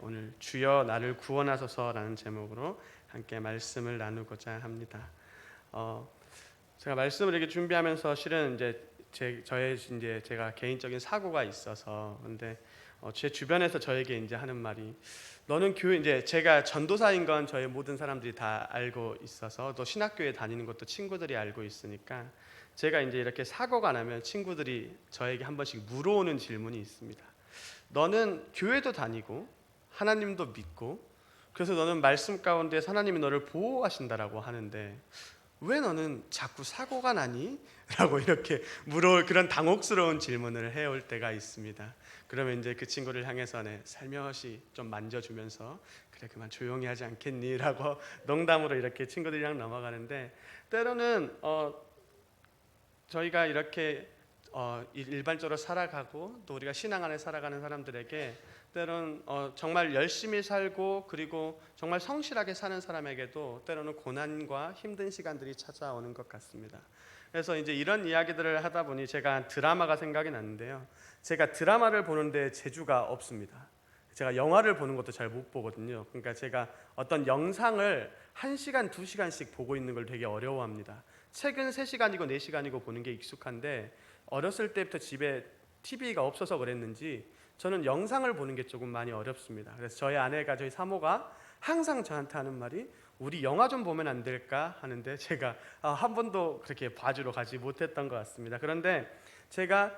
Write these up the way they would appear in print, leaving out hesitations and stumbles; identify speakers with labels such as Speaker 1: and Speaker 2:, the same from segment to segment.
Speaker 1: 오늘 주여 나를 구원하소서라는 제목으로 함께 말씀을 나누고자 합니다. 제가 말씀을 이렇게 준비하면서 실은 제가 개인적인 사고가 있어서 근데 제 주변에서 저에게 이제 하는 말이 너는 제가 전도사인 건 저희 모든 사람들이 다 알고 있어서 또 신학교에 다니는 것도 친구들이 알고 있으니까 제가 이제 이렇게 사고가 나면 친구들이 저에게 한 번씩 물어오는 질문이 있습니다. 너는 교회도 다니고 하나님도 믿고 그래서 너는 말씀 가운데 하나님이 너를 보호하신다라고 하는데 왜 너는 자꾸 사고가 나니? 라고 이렇게 물어올 그런 당혹스러운 질문을 해올 때가 있습니다. 그러면 이제 그 친구를 향해서 살며시 좀 만져주면서 그래 그만 조용히 하지 않겠니? 라고 농담으로 이렇게 친구들이랑 넘어가는데 때로는 저희가 이렇게 일반적으로 살아가고 또 우리가 신앙 안에 살아가는 사람들에게 때로는 정말 열심히 살고 그리고 정말 성실하게 사는 사람에게도 때로는 고난과 힘든 시간들이 찾아오는 것 같습니다. 그래서 이제 이런 이야기들을 하다 보니 제가 드라마가 생각이 났는데요. 제가 드라마를 보는데 재주가 없습니다. 제가 영화를 보는 것도 잘 못 보거든요. 그러니까 제가 어떤 영상을 1시간, 2시간씩 보고 있는 걸 되게 어려워합니다. 책은 3시간이고 4시간이고 보는 게 익숙한데 어렸을 때부터 집에 TV가 없어서 그랬는지 저는 영상을 보는 게 조금 많이 어렵습니다. 그래서 저희 아내가 저희 사모가 항상 저한테 하는 말이 우리 영화 좀 보면 안 될까 하는데 제가 한 번도 그렇게 봐주러 가지 못했던 것 같습니다. 그런데 제가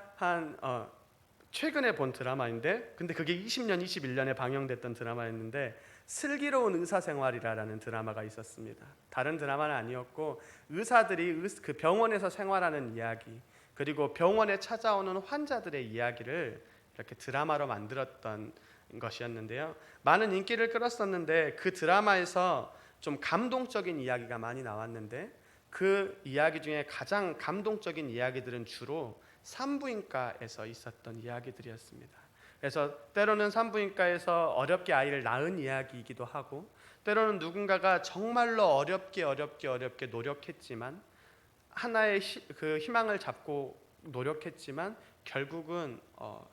Speaker 1: 최근에 본 드라마인데 근데 그게 20년, 21년에 방영됐던 드라마였는데 슬기로운 의사생활이라는 드라마가 있었습니다. 다른 드라마는 아니었고 의사들이 그 병원에서 생활하는 이야기 그리고 병원에 찾아오는 환자들의 이야기를 이렇게 드라마로 만들었던 것이었는데요. 많은 인기를 끌었었는데 그 드라마에서 좀 감동적인 이야기가 많이 나왔는데 그 이야기 중에 가장 감동적인 이야기들은 주로 산부인과에서 있었던 이야기들이었습니다. 그래서 때로는 산부인과에서 어렵게 아이를 낳은 이야기이기도 하고 때로는 누군가가 정말로 어렵게 노력했지만 하나의 그 희망을 잡고 노력했지만 결국은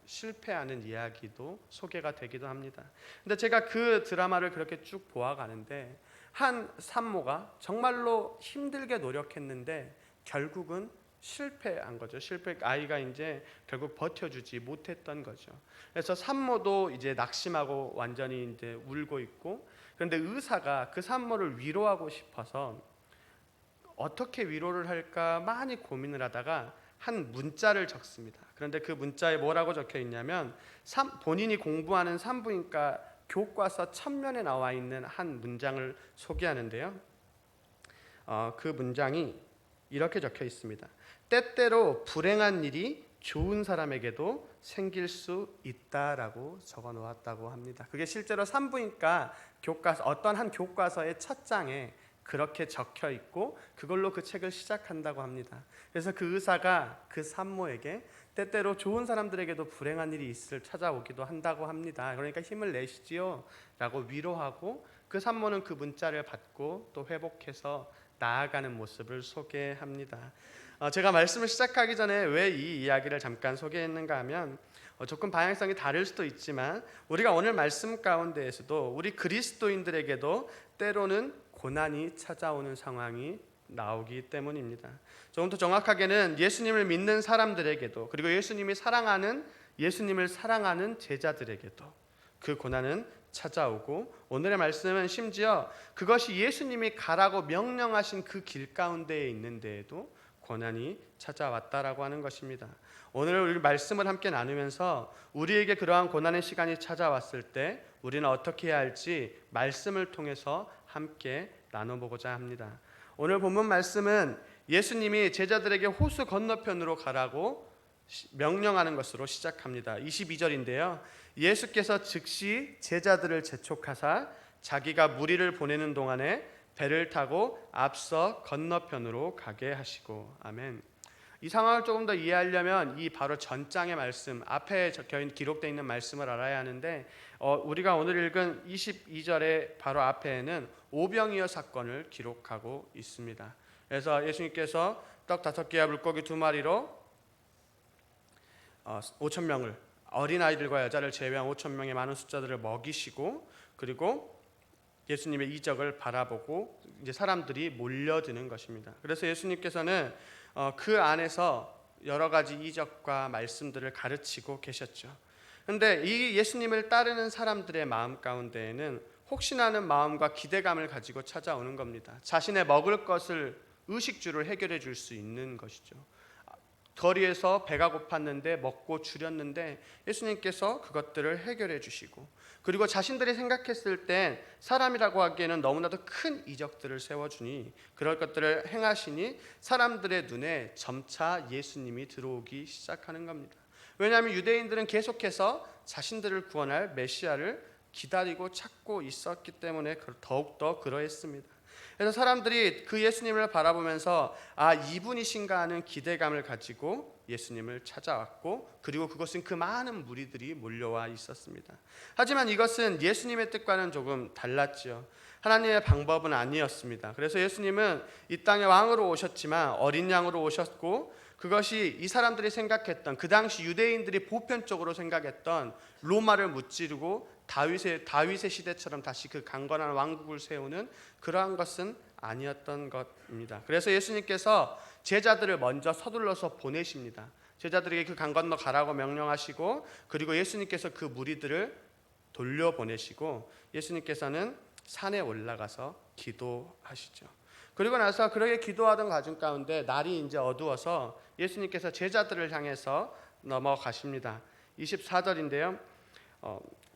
Speaker 1: 실패하는 이야기도 소개가 되기도 합니다. 근데 제가 그 드라마를 그렇게 쭉 보아가는데 한 산모가 정말로 힘들게 노력했는데 결국은 실패한 거죠. 아이가 이제 결국 버텨주지 못했던 거죠. 그래서 산모도 이제 낙심하고 완전히 이제 울고 있고 그런데 의사가 그 산모를 위로하고 싶어서 어떻게 위로를 할까 많이 고민을 하다가 한 문자를 적습니다. 그런데 그 문자에 뭐라고 적혀 있냐면 본인이 공부하는 산부인과 교과서 첩면에 나와 있는 한 문장을 소개하는데요. 그 문장이 이렇게 적혀 있습니다. 때때로 불행한 일이 좋은 사람에게도 생길 수 있다라고 적어 놓았다고 합니다. 그게 실제로 산부인과 교과서 어떤 한 교과서의 첫 장에 그렇게 적혀 있고 그걸로 그 책을 시작한다고 합니다. 그래서 그 의사가 그 산모에게 때때로 좋은 사람들에게도 불행한 일이 찾아오기도 한다고 합니다. 그러니까 힘을 내시지요 라고 위로하고 그 산모는 그 문자를 받고 또 회복해서 나아가는 모습을 소개합니다. 제가 말씀을 시작하기 전에 왜 이 이야기를 잠깐 소개했는가 하면 조금 방향성이 다를 수도 있지만 우리가 오늘 말씀 가운데에서도 우리 그리스도인들에게도 때로는 고난이 찾아오는 상황이 나오기 때문입니다. 조금 더 정확하게는 예수님을 믿는 사람들에게도 그리고 예수님을 사랑하는 제자들에게도 그 고난은 찾아오고 오늘의 말씀은 심지어 그것이 예수님이 가라고 명령하신 그 길 가운데에 있는데에도 고난이 찾아왔다라고 하는 것입니다. 오늘 우리 말씀을 함께 나누면서 우리에게 그러한 고난의 시간이 찾아왔을 때 우리는 어떻게 해야 할지 말씀을 통해서 함께 나눠보고자 합니다. 오늘 본문 말씀은 예수님이 제자들에게 호수 건너편으로 가라고 명령하는 것으로 시작합니다. 22절인데요. 예수께서 즉시 제자들을 재촉하사 자기가 무리를 보내는 동안에 배를 타고 앞서 건너편으로 가게 하시고 아멘. 이 상황을 조금 더 이해하려면 이 바로 전장의 말씀 앞에 기록되어 있는 말씀을 알아야 하는데 우리가 오늘 읽은 22절의 바로 앞에는 오병이어 사건을 기록하고 있습니다. 그래서 예수님께서 떡 5개와 물고기 2마리로 5,000명을 어린아이들과 여자를 제외한 5천 명의 많은 숫자들을 먹이시고, 그리고 예수님의 이적을 바라보고 이제 사람들이 몰려드는 것입니다. 그래서 예수님께서는 그 안에서 여러 가지 이적과 말씀들을 가르치고 계셨죠. 그런데 이 예수님을 따르는 사람들의 마음 가운데에는 혹시나 하는 마음과 기대감을 가지고 찾아오는 겁니다. 자신의 먹을 것을, 의식주를 해결해 줄 수 있는 것이죠. 거리에서 배가 고팠는데 먹고 줄였는데 예수님께서 그것들을 해결해 주시고, 그리고 자신들이 생각했을 땐 사람이라고 하기에는 너무나도 큰 이적들을 세워주니, 그럴 것들을 행하시니 사람들의 눈에 점차 예수님이 들어오기 시작하는 겁니다. 왜냐하면 유대인들은 계속해서 자신들을 구원할 메시아를 기다리고 찾고 있었기 때문에 더욱더 그러했습니다. 그래서 사람들이 그 예수님을 바라보면서 이분이신가 하는 기대감을 가지고 예수님을 찾아왔고, 그리고 그것은 그 많은 무리들이 몰려와 있었습니다. 하지만 이것은 예수님의 뜻과는 조금 달랐지요. 하나님의 방법은 아니었습니다. 그래서 예수님은 이 땅에 왕으로 오셨지만 어린 양으로 오셨고, 그것이 이 사람들이 생각했던, 그 당시 유대인들이 보편적으로 생각했던 로마를 무찌르고 다윗의 시대처럼 다시 그 강건한 왕국을 세우는 그러한 것은 아니었던 것입니다. 그래서 예수님께서 제자들을 먼저 서둘러서 보내십니다. 제자들에게 그 강 건너 가라고 명령하시고, 그리고 예수님께서 그 무리들을 돌려보내시고 예수님께서는 산에 올라가서 기도하시죠. 그리고 나서 그렇게 기도하던 과정 가운데 날이 이제 어두워서 예수님께서 제자들을 향해서 넘어가십니다. 24절인데요.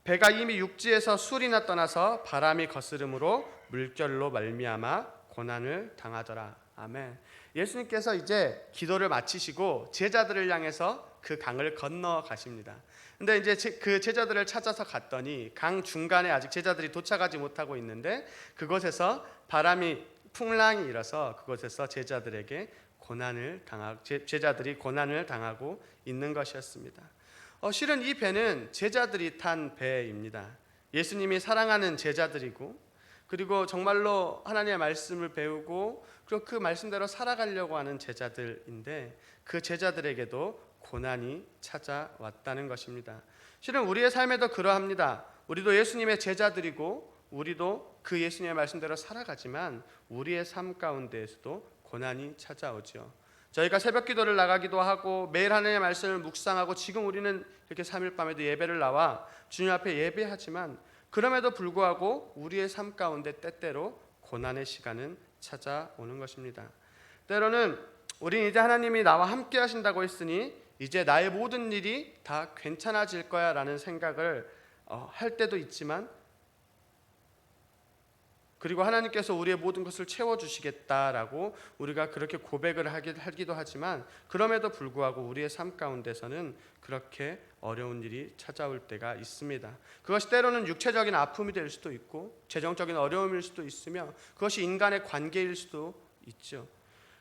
Speaker 1: 배가 이미 육지에서 술이나 떠나서 바람이 거스름으로 물결로 말미암아 고난을 당하더라. 아멘. 예수님께서 이제 기도를 마치시고 제자들을 향해서 그 강을 건너 가십니다. 근데 이제 그 제자들을 찾아서 갔더니 강 중간에 아직 제자들이 도착하지 못하고 있는데, 그곳에서 풍랑이 일어서 그곳에서 제자들이 고난을 당하고 있는 것이었습니다. 실은 이 배는 제자들이 탄 배입니다. 예수님이 사랑하는 제자들이고, 그리고 정말로 하나님의 말씀을 배우고 그리고 그 말씀대로 살아가려고 하는 제자들인데, 그 제자들에게도 고난이 찾아왔다는 것입니다. 실은 우리의 삶에도 그러합니다. 우리도 예수님의 제자들이고 우리도 그 예수님의 말씀대로 살아가지만 우리의 삶 가운데에서도 고난이 찾아오죠. 저희가 새벽 기도를 나가기도 하고 매일 하나님의 말씀을 묵상하고, 지금 우리는 이렇게 3일 밤에도 예배를 나와 주님 앞에 예배하지만, 그럼에도 불구하고 우리의 삶 가운데 때때로 고난의 시간은 찾아오는 것입니다. 때로는 우리는 이제 하나님이 나와 함께 하신다고 했으니 이제 나의 모든 일이 다 괜찮아질 거야 라는 생각을 할 때도 있지만, 그리고 하나님께서 우리의 모든 것을 채워주시겠다라고 우리가 그렇게 고백을 하기도 하지만, 그럼에도 불구하고 우리의 삶 가운데서는 그렇게 어려운 일이 찾아올 때가 있습니다. 그것이 때로는 육체적인 아픔이 될 수도 있고 재정적인 어려움일 수도 있으며, 그것이 인간의 관계일 수도 있죠.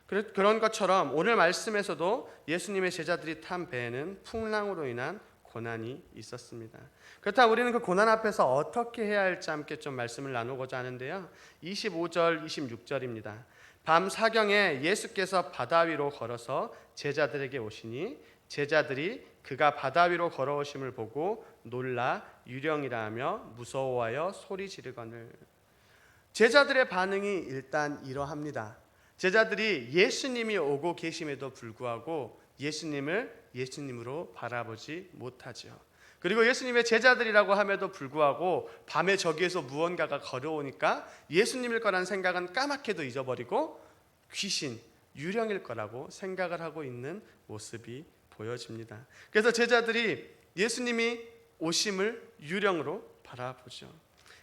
Speaker 1: 그런 것처럼 오늘 말씀에서도 예수님의 제자들이 탄 배에는 풍랑으로 인한 고난이 있었습니다. 그렇다면 우리는 그 고난 앞에서 어떻게 해야 할지 함께 좀 말씀을 나누고자 하는데요. 25절, 26절입니다. 밤 사경에 예수께서 바다 위로 걸어서 제자들에게 오시니 제자들이 그가 바다 위로 걸어오심을 보고 놀라 유령이라 하며 무서워하여 소리 지르거늘. 제자들의 반응이 일단 이러합니다. 제자들이 예수님이 오고 계심에도 불구하고 예수님을 예수님으로 바라보지 못하죠. 그리고 예수님의 제자들이라고 함에도 불구하고 밤에 저기에서 무언가가 걸어오니까 예수님일 거라는 생각은 까맣게도 잊어버리고 귀신, 유령일 거라고 생각을 하고 있는 모습이 보여집니다. 그래서 제자들이 예수님이 오심을 유령으로 바라보죠.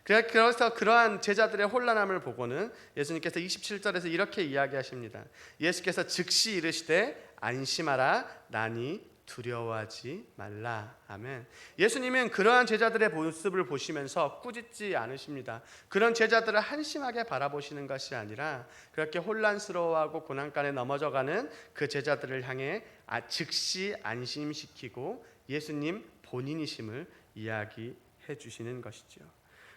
Speaker 1: 그래서 그러한 제자들의 혼란함을 보고는 예수님께서 27절에서 이렇게 이야기하십니다. 예수께서 즉시 이르시되 안심하라, 나니 두려워하지 말라. 아멘. 예수님은 그러한 제자들의 모습을 보시면서 꾸짖지 않으십니다. 그런 제자들을 한심하게 바라보시는 것이 아니라 그렇게 혼란스러워하고 고난간에 넘어져가는 그 제자들을 향해 즉시 안심시키고 예수님 본인이심을 이야기해 주시는 것이죠.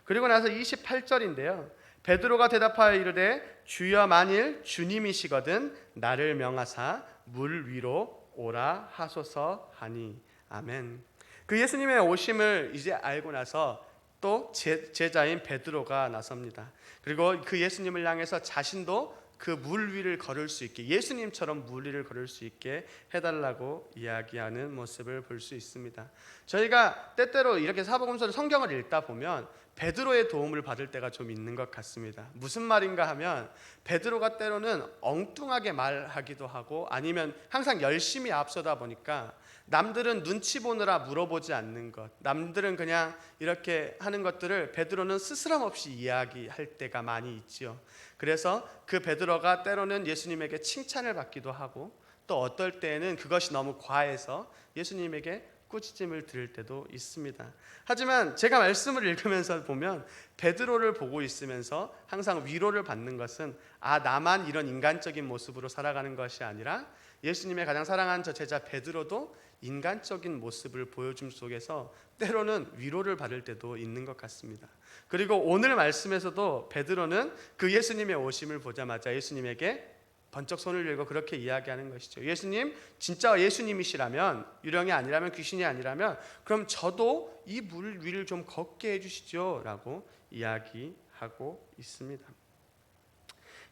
Speaker 1: 그리고 나서 28절인데요. 베드로가 대답하여 이르되 주여 만일 주님이시거든 나를 명하사 물 위로 오라 하소서 하니. 아멘. 그 예수님의 오심을 이제 알고 나서 또 제자인 베드로가 나섭니다. 그리고 그 예수님을 향해서 자신도 그 물 위를 걸을 수 있게, 예수님처럼 물 위를 걸을 수 있게 해달라고 이야기하는 모습을 볼 수 있습니다. 저희가 때때로 이렇게 사복음서를, 성경을 읽다 보면 베드로의 도움을 받을 때가 좀 있는 것 같습니다. 무슨 말인가 하면 베드로가 때로는 엉뚱하게 말하기도 하고, 아니면 항상 열심히 앞서다 보니까 남들은 눈치 보느라 물어보지 않는 것, 남들은 그냥 이렇게 하는 것들을 베드로는 스스럼 없이 이야기할 때가 많이 있지요. 그래서 그 베드로가 때로는 예수님에게 칭찬을 받기도 하고, 또 어떨 때에는 그것이 너무 과해서 예수님에게 꾸짖음을 들을 때도 있습니다. 하지만 제가 말씀을 읽으면서 보면 베드로를 보고 있으면서 항상 위로를 받는 것은, 나만 이런 인간적인 모습으로 살아가는 것이 아니라 예수님의 가장 사랑하는 저 제자 베드로도 인간적인 모습을 보여줌 속에서 때로는 위로를 받을 때도 있는 것 같습니다. 그리고 오늘 말씀에서도 베드로는 그 예수님의 오심을 보자마자 예수님에게 번쩍 손을 들고 그렇게 이야기하는 것이죠. 예수님, 진짜 예수님이시라면, 유령이 아니라면, 귀신이 아니라면 그럼 저도 이 물 위를 좀 걷게 해주시죠 라고 이야기하고 있습니다.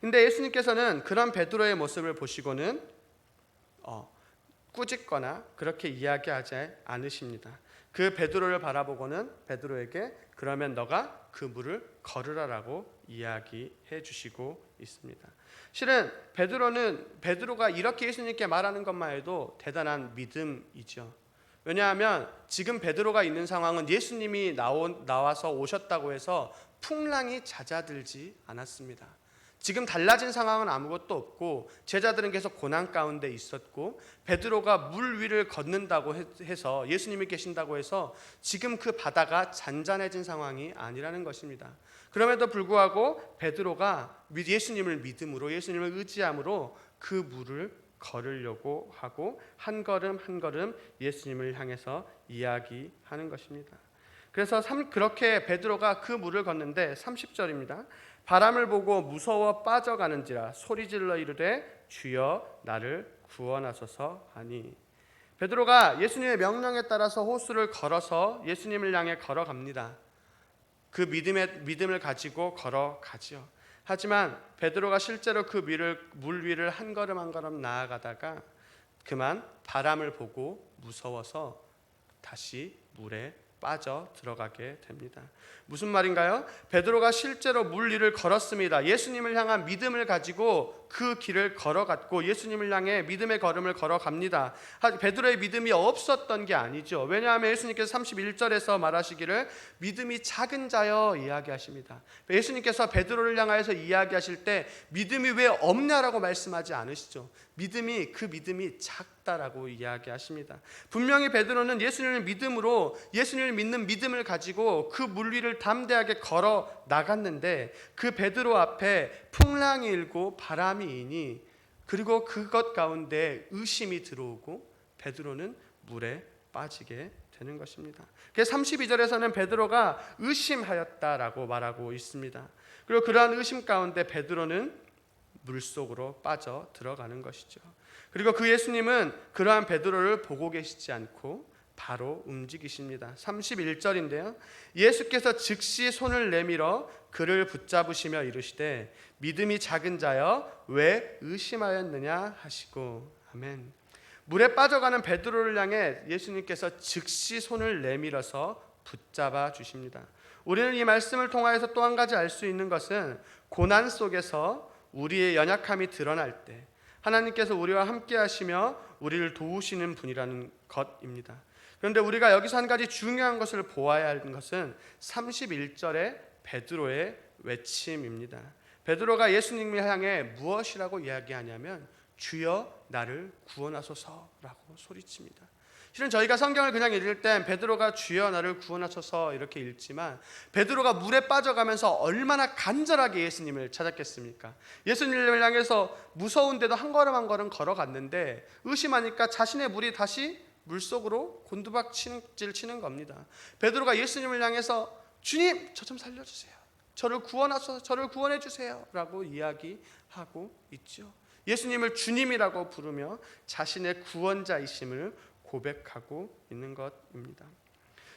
Speaker 1: 근데 예수님께서는 그런 베드로의 모습을 보시고는 꾸짖거나 그렇게 이야기하지 않으십니다. 그 베드로를 바라보고는 베드로에게 그러면 너가 그 물을 걸으라라고 이야기해 주시고 있습니다. 실은 베드로가 이렇게 예수님께 말하는 것만 해도 대단한 믿음이죠. 왜냐하면 지금 베드로가 있는 상황은 예수님이 나와서 오셨다고 해서 풍랑이 잦아들지 않았습니다. 지금 달라진 상황은 아무것도 없고 제자들은 계속 고난 가운데 있었고, 베드로가 물 위를 걷는다고 해서, 예수님이 계신다고 해서 지금 그 바다가 잔잔해진 상황이 아니라는 것입니다. 그럼에도 불구하고 베드로가 예수님을 믿음으로, 예수님을 의지함으로 그 물을 걸으려고 하고 한 걸음 한 걸음 예수님을 향해서 이야기하는 것입니다. 그래서 그렇게 베드로가 그 물을 걷는데 30절입니다. 바람을 보고 무서워 빠져가는지라 소리질러 이르되 주여 나를 구원하소서 하니. 베드로가 예수님의 명령에 따라서 호수를 걸어서 예수님을 향해 걸어갑니다. 그 믿음을 가지고 걸어가죠. 하지만 베드로가 실제로 그 물 위를 한 걸음 한 걸음 나아가다가 그만 바람을 보고 무서워서 다시 물에 빠져 들어가게 됩니다. 무슨 말인가요? 베드로가 실제로 물 위를 걸었습니다. 예수님을 향한 믿음을 가지고 그 길을 걸어갔고 예수님을 향해 믿음의 걸음을 걸어갑니다. 베드로의 믿음이 없었던 게 아니죠. 왜냐하면 예수님께서 31절에서 말하시기를 믿음이 작은 자여 이야기하십니다. 예수님께서 베드로를 향하여서 이야기하실 때 믿음이 왜 없냐라고 말씀하지 않으시죠. 믿음이 작다라고 이야기하십니다. 분명히 베드로는 예수님을 믿음으로, 예수님을 믿는 믿음을 가지고 그 물 위를 담대하게 걸어 나갔는데 그 베드로 앞에 풍랑이 일고 바람이 이니, 그리고 그것 가운데 의심이 들어오고 베드로는 물에 빠지게 되는 것입니다. 그래서 32절에서는 베드로가 의심하였다라고 말하고 있습니다. 그리고 그러한 의심 가운데 베드로는 물속으로 빠져 들어가는 것이죠. 그리고 그 예수님은 그러한 베드로를 보고 계시지 않고 바로 움직이십니다. 31절인데요. 예수께서 즉시 손을 내밀어 그를 붙잡으시며 이르시되 믿음이 작은 자여 왜 의심하였느냐 하시고. 아멘. 물에 빠져가는 베드로를 향해 예수님께서 즉시 손을 내밀어서 붙잡아 주십니다. 우리는 이 말씀을 통하여서 또 한 가지 알 수 있는 것은 고난 속에서 우리의 연약함이 드러날 때 하나님께서 우리와 함께 하시며 우리를 도우시는 분이라는 것입니다. 그런데 우리가 여기서 한 가지 중요한 것을 보아야 하는 것은 31절의 베드로의 외침입니다. 베드로가 예수님을 향해 무엇이라고 이야기하냐면 주여 나를 구원하소서라고 소리칩니다. 실은 저희가 성경을 그냥 읽을 땐 베드로가 주여 나를 구원하소서 이렇게 읽지만 베드로가 물에 빠져가면서 얼마나 간절하게 예수님을 찾았겠습니까? 예수님을 향해서 무서운데도 한 걸음 한 걸음 걸어갔는데 의심하니까 자신의 물이 다시 물속으로 곤두박질 치는 겁니다. 베드로가 예수님을 향해서 주님 저 좀 살려주세요, 저를 구원하소서, 저를 구원해 주세요 라고 이야기하고 있죠. 예수님을 주님이라고 부르며 자신의 구원자이심을 고백하고 있는 것입니다.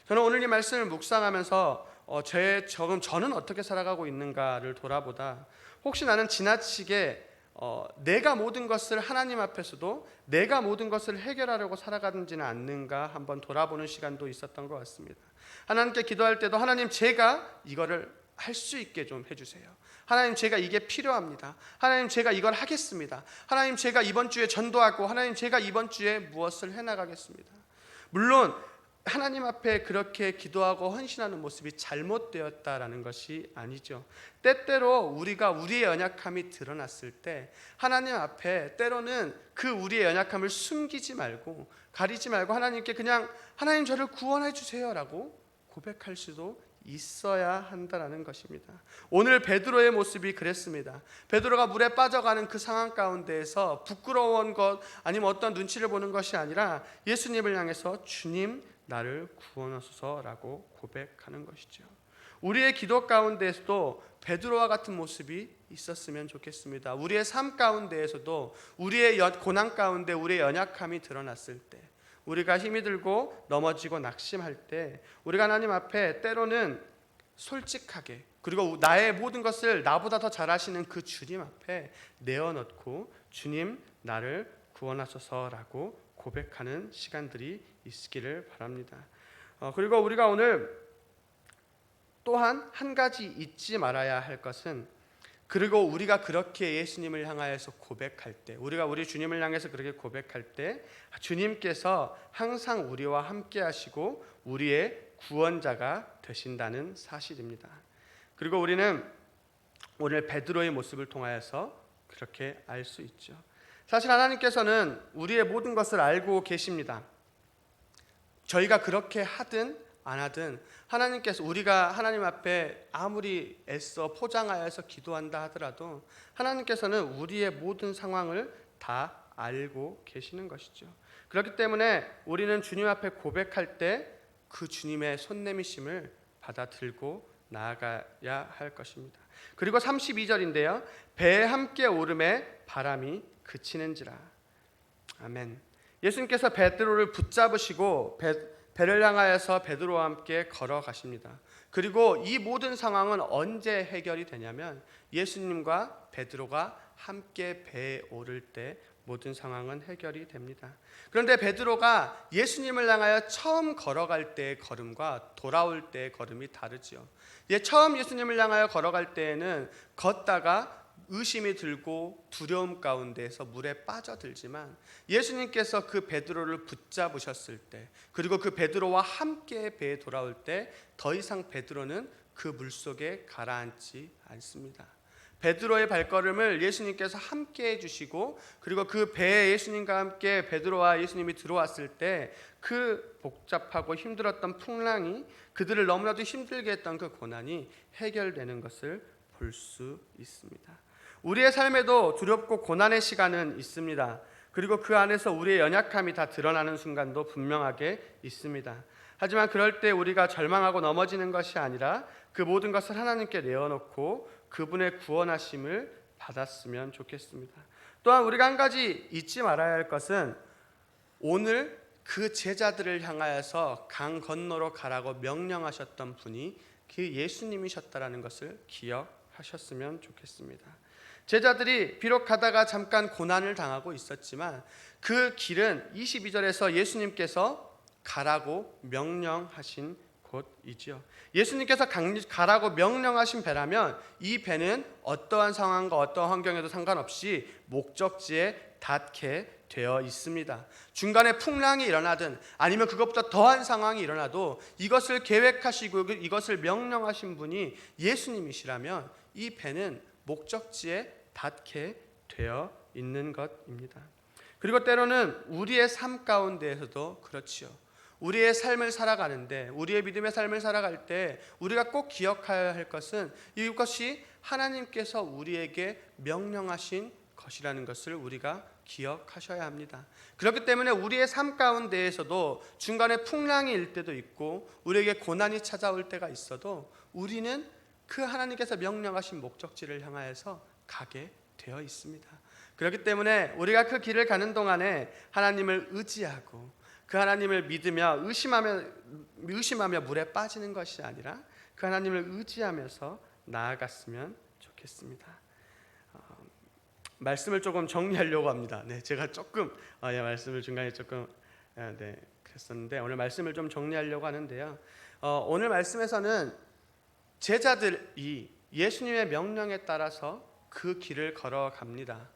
Speaker 1: 저는 오늘 이 말씀을 묵상하면서 저는 어떻게 살아가고 있는가를 돌아보다 혹시 나는 지나치게 내가 모든 것을 하나님 앞에서도 내가 모든 것을 해결하려고 살아가는지는 않는가 한번 돌아보는 시간도 있었던 것 같습니다. 하나님께 기도할 때도 하나님 제가 이거를 할 수 있게 좀 해주세요. 하나님 제가 이게 필요합니다. 하나님 제가 이걸 하겠습니다. 하나님 제가 이번 주에 전도하고 하나님 제가 이번 주에 무엇을 해나가겠습니다. 물론 하나님 앞에 그렇게 기도하고 헌신하는 모습이 잘못되었다라는 것이 아니죠. 때때로 우리가 우리의 연약함이 드러났을 때 하나님 앞에 때로는 그 우리의 연약함을 숨기지 말고 가리지 말고 하나님께 그냥 하나님 저를 구원해 주세요라고 고백할 수도 있어야 한다라는 것입니다. 오늘 베드로의 모습이 그랬습니다. 베드로가 물에 빠져가는 그 상황 가운데에서 부끄러운 것 아니면 어떤 눈치를 보는 것이 아니라 예수님을 향해서 주님 나를 구원하소서라고 고백하는 것이죠. 우리의 기도 가운데에서도 베드로와 같은 모습이 있었으면 좋겠습니다. 우리의 삶 가운데에서도 우리의 고난 가운데 우리의 연약함이 드러났을 때 우리가 힘이 들고 넘어지고 낙심할 때 우리가 하나님 앞에 때로는 솔직하게 그리고 나의 모든 것을 나보다 더 잘하시는 그 주님 앞에 내어놓고 주님 나를 구원하소서라고 고백하는 시간들이 있기를 바랍니다. 그리고 우리가 오늘 또한 한 가지 잊지 말아야 할 것은 그리고 우리가 그렇게 예수님을 향하여서 고백할 때 우리가 우리 주님을 향해서 그렇게 고백할 때 주님께서 항상 우리와 함께 하시고 우리의 구원자가 되신다는 사실입니다. 그리고 우리는 오늘 베드로의 모습을 통하여서 그렇게 알 수 있죠. 사실 하나님께서는 우리의 모든 것을 알고 계십니다. 저희가 그렇게 하든 안 하든 하나님께서 우리가 하나님 앞에 아무리 애써 포장하여서 기도한다 하더라도 하나님께서는 우리의 모든 상황을 다 알고 계시는 것이죠. 그렇기 때문에 우리는 주님 앞에 고백할 때 그 주님의 손내미심을 받아들고 나아가야 할 것입니다. 그리고 32절인데요. 배에 함께 오름에 바람이 그치는지라. 아멘. 예수님께서 베드로를 붙잡으시고 배를 향하여서 베드로와 함께 걸어가십니다. 그리고 이 모든 상황은 언제 해결이 되냐면 예수님과 베드로가 함께 배에 오를 때 모든 상황은 해결이 됩니다. 그런데 베드로가 예수님을 향하여 처음 걸어갈 때의 걸음과 돌아올 때의 걸음이 다르죠. 처음 예수님을 향하여 걸어갈 때에는 걷다가 의심이 들고 두려움 가운데에서 물에 빠져들지만 예수님께서 그 베드로를 붙잡으셨을 때 그리고 그 베드로와 함께 배에 돌아올 때 더 이상 베드로는 그 물속에 가라앉지 않습니다. 베드로의 발걸음을 예수님께서 함께 해주시고 그리고 그 배에 예수님과 함께 베드로와 예수님이 들어왔을 때 그 복잡하고 힘들었던 풍랑이 그들을 너무나도 힘들게 했던 그 고난이 해결되는 것을 볼 수 있습니다. 우리의 삶에도 두렵고 고난의 시간은 있습니다. 그리고 그 안에서 우리의 연약함이 다 드러나는 순간도 분명하게 있습니다. 하지만 그럴 때 우리가 절망하고 넘어지는 것이 아니라 그 모든 것을 하나님께 내어놓고 그분의 구원하심을 받았으면 좋겠습니다. 또한 우리가 한 가지 잊지 말아야 할 것은 오늘 그 제자들을 향하여서 강 건너로 가라고 명령하셨던 분이 그 예수님이셨다라는 것을 기억하셨으면 좋겠습니다. 제자들이 비록 가다가 잠깐 고난을 당하고 있었지만 그 길은 22절에서 예수님께서 가라고 명령하신 곳이지요. 예수님께서 가라고 명령하신 배라면 이 배는 어떠한 상황과 어떠한 환경에도 상관없이 목적지에 닿게 되어 있습니다. 중간에 풍랑이 일어나든 아니면 그것보다 더한 상황이 일어나도 이것을 계획하시고 이것을 명령하신 분이 예수님이시라면 이 배는 목적지에 닿게 되어 있는 것입니다. 그리고 때로는 우리의 삶 가운데에서도 그렇지요. 우리의 삶을 살아가는데 우리의 믿음의 삶을 살아갈 때 우리가 꼭 기억해야 할 것은 이것이 하나님께서 우리에게 명령하신 것이라는 것을 우리가 기억하셔야 합니다. 그렇기 때문에 우리의 삶 가운데에서도 중간에 풍랑이 일 때도 있고 우리에게 고난이 찾아올 때가 있어도 우리는 그 하나님께서 명령하신 목적지를 향하여서 가게 되어 있습니다. 그렇기 때문에 우리가 그 길을 가는 동안에 하나님을 의지하고 그 하나님을 믿으며 의심하며 물에 빠지는 것이 아니라 그 하나님을 의지하면서 나아갔으면 좋겠습니다. 말씀을 조금 정리하려고 합니다. 네, 제가 조금 말씀을 중간에 조금 그랬었는데 오늘 말씀을 좀 정리하려고 하는데요. 오늘 말씀에서는 제자들이 예수님의 명령에 따라서 그 길을 걸어갑니다.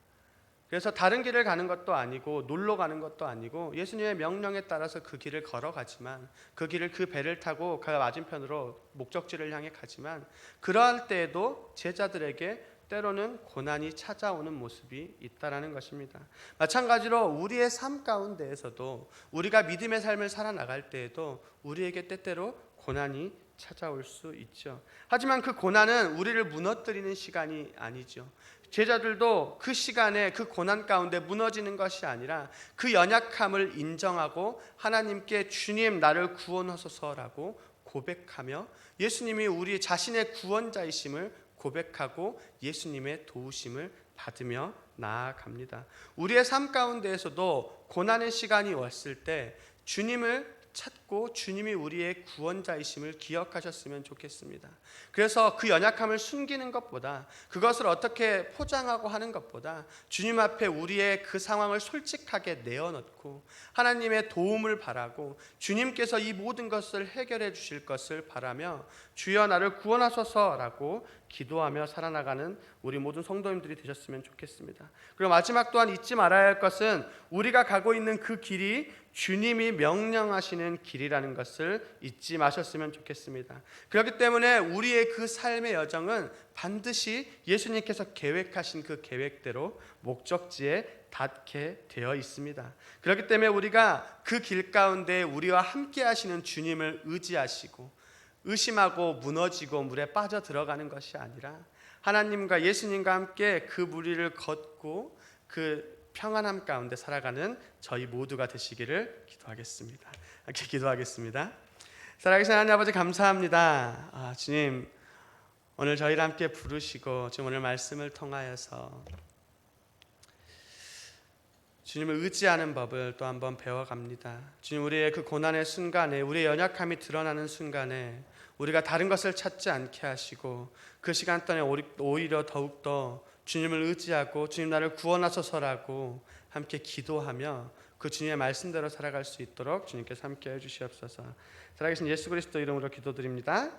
Speaker 1: 그래서 다른 길을 가는 것도 아니고 놀러 가는 것도 아니고 예수님의 명령에 따라서 그 길을 걸어가지만 그 길을 그 배를 타고 그 맞은편으로 목적지를 향해 가지만 그러할 때에도 제자들에게 때로는 고난이 찾아오는 모습이 있다라는 것입니다. 마찬가지로 우리의 삶 가운데에서도 우리가 믿음의 삶을 살아나갈 때에도 우리에게 때때로 고난이 찾아올 수 있죠. 하지만 그 고난은 우리를 무너뜨리는 시간이 아니죠. 제자들도 그 시간에 그 고난 가운데 무너지는 것이 아니라 그 연약함을 인정하고 하나님께 주님 나를 구원하소서라고 고백하며 예수님이 우리 자신의 구원자이심을 고백하고 예수님의 도우심을 받으며 나아갑니다. 우리의 삶 가운데에서도 고난의 시간이 왔을 때 주님을 찾고 주님이 우리의 구원자이심을 기억하셨으면 좋겠습니다. 그래서 그 연약함을 숨기는 것보다 그것을 어떻게 포장하고 하는 것보다 주님 앞에 우리의 그 상황을 솔직하게 내어놓고 하나님의 도움을 바라고 주님께서 이 모든 것을 해결해 주실 것을 바라며 주여 나를 구원하소서라고 기도하며 살아나가는 우리 모든 성도님들이 되셨으면 좋겠습니다. 그리고 마지막 또한 잊지 말아야 할 것은 우리가 가고 있는 그 길이 주님이 명령하시는 길이라는 것을 잊지 마셨으면 좋겠습니다. 그렇기 때문에 우리의 그 삶의 여정은 반드시 예수님께서 계획하신 그 계획대로 목적지에 닿게 되어 있습니다. 그렇기 때문에 우리가 그 길 가운데 우리와 함께 하시는 주님을 의지하시고 의심하고 무너지고 물에 빠져 들어가는 것이 아니라 하나님과 예수님과 함께 그 무리를 걷고 그 평안함 가운데 살아가는 저희 모두가 되시기를 기도하겠습니다. 이렇게 기도하겠습니다. 살아계신 하나님 아버지 감사합니다. 주님 오늘 저희를 함께 부르시고 지금 오늘 말씀을 통하여서 주님을 의지하는 법을 또 한번 배워갑니다. 주님 우리의 그 고난의 순간에 우리의 연약함이 드러나는 순간에 우리가 다른 것을 찾지 않게 하시고 그 시간 동안에 오히려 더욱더 주님을 의지하고 주님 나를 구원하소서라고 함께 기도하며 그 주님의 말씀대로 살아갈 수 있도록 주님께서 함께 해주시옵소서. 살아계신 예수 그리스도 이름으로 기도드립니다.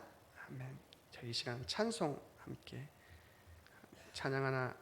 Speaker 1: 아멘. 저희 이 시간 찬송 함께 찬양 하나